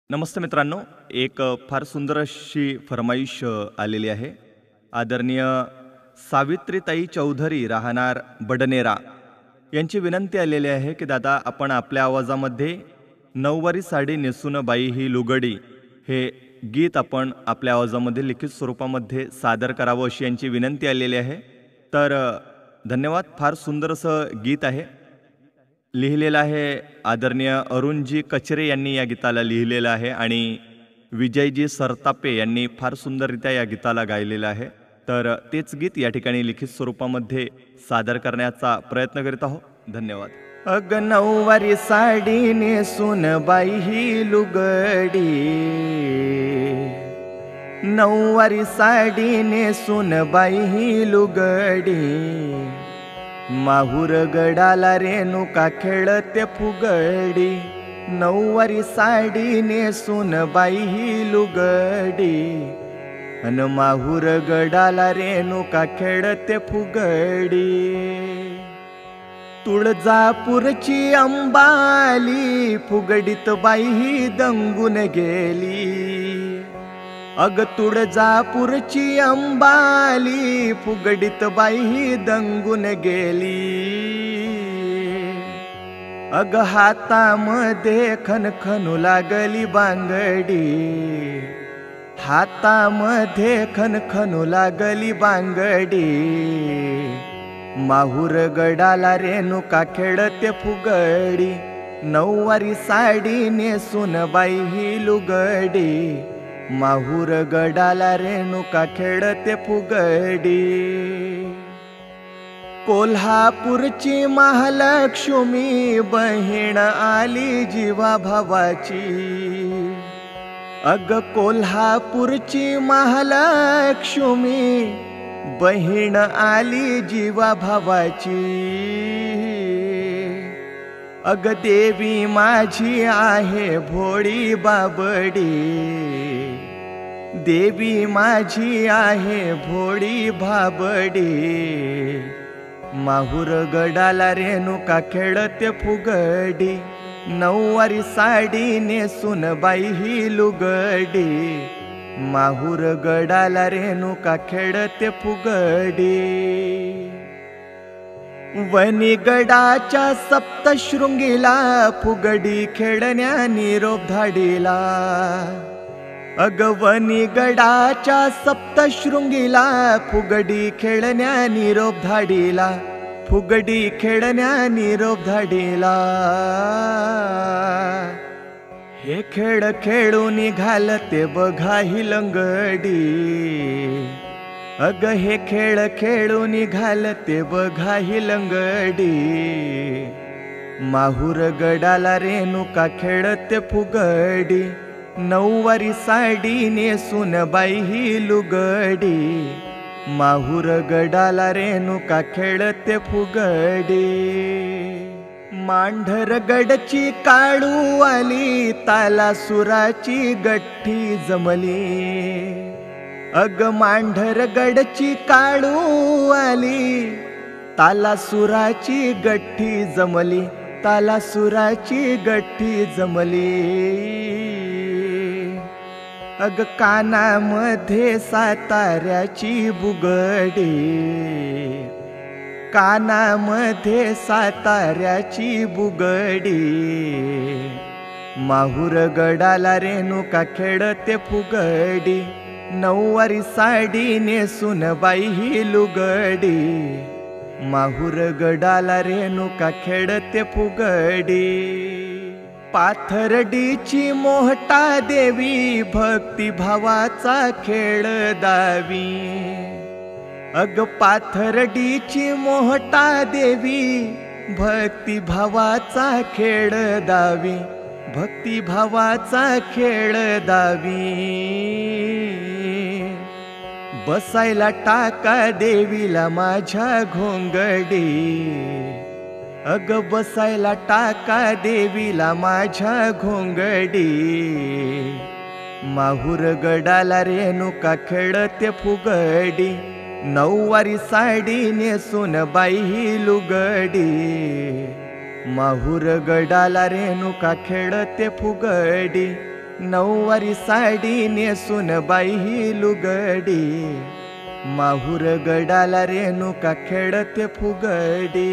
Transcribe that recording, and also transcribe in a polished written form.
नमस्ते मित्रांनो, एक फार सुंदर अशी फरमाईश आलेली आहे. आदरणीय सावित्रीताई चौधरी राहणार बडनेरा यांची विनंती आलेली आहे की दादा आपण आपल्या आवाजामध्ये नऊवारी साडी नेसून बाई ही लुगडी हे गीत आपण आपल्या आवाजामध्ये लिखित स्वरूपामध्ये सादर करावं अशी यांची विनंती आलेली आहे. तर धन्यवाद. फार सुंदर असं गीत आहे. लिहिलेलं आहे आदरणीय अरुणजी कचरे यांनी या गीताला लिहिलेलं आहे आणि विजयजी सरतापे यांनी फार सुंदररित्या या गीताला गायलेलं आहे. तर तेच गीत या ठिकाणी लिखित स्वरूपामध्ये सादर करण्याचा प्रयत्न करीत आहोत. धन्यवाद. अग नऊवारी साडी नेसून बाई ही लुगडी, नऊवारी साडी नेसून बाई ही लुगडी, माहुर गडाला रेणुका खेळते फुगडी, नऊवारी साडी नेसून बाई ही लुगडी, अन माहुर गडाला रेणुका खेळते फुगडी. तुळजापूरची अंबाली फुगडीत बाई ही दंगून गेली, अग तुळजापूरची अंबाली फुगडीत बाई ही दंगून गेली, अग हातामध्ये खनखनू लागली बांगडी, हातामध्ये खनखनू लागली बांगडी, माहुर गडाला रेणुका खेळते फुगडी, नऊवारी साडी नेसून बाई ही लुगडी, माहुर गडाला रेणुका खेळते फुगडी. कोल्हापूरची महालक्ष्मी बहीण आली जीवा भावाची, अग कोल्हापूरची महालक्ष्मी बहीण आली जीवा भावाची, अग देवी माझी आहे भोळी बाबडी, देवी माझी आहे भोळी बाबडी, माहुर गडाला रेणुका खेळते फुगडी, नऊवारी साडी नेसून बाई ही लुगडी, माहुर गडाला रेणुका खेळते फुगडी. वनिगडाच्या सप्तशृंगीला फुगडी खेळण्या निरोप धाडीला, अग वनिगडाच्या सप्तशृंगीला फुगडी खेळण्या निरोप धाडीला, फुगडी खेळण्या निरोप धाडीला. हे खेळ खेळून घालते बघा ही लंगडी, अग हे खेळ खेळून घालते बघा ही लंगडी, माहुर गडाला रेणुका खेळते फुगडी, नऊवारी साडी नेसून बाई ही लुगडी, माहुर गडाला रेणुका खेळते फुगडी. मांढरगडची काळू आली तालासुराची गठ्ठी जमली, अग मांढरगडची काळू आली तालासुराची गठ्ठी जमली, तालासुराची गठ्ठी जमली, अग कानामध्ये साताऱ्याची बुगडी, कानामध्ये साताऱ्याची बुगडी, माहुर गडाला रेणुका खेळते फुगडी, नऊवारी साडी नेसून बाई ही लुगडी, माहुर गडाला रेणुका खेळते फुगडी. पाथर्डीची मोहटा देवी भक्ती भावाचा खेळ दावी, अग पाथर्डीची मोहटा देवी भक्ती भावाचा खेळ दावी, भक्ती भावाचा खेळ दावी. बसायला टाका देवीला माझ्या घोंगडी, अग बसायला टाका देवीला माझ्या घोंगडी, माहुर गडाला रेणुका खेळते फुगडी, नऊवारी साडी नेसून बाई ही लुगडी, माहुर गडाला रेणुका खेळते फुगडी, नऊवारी साडी नेसून बाई ही लुगडी, माहुर गडाला रेणुका खेळते फुगडी.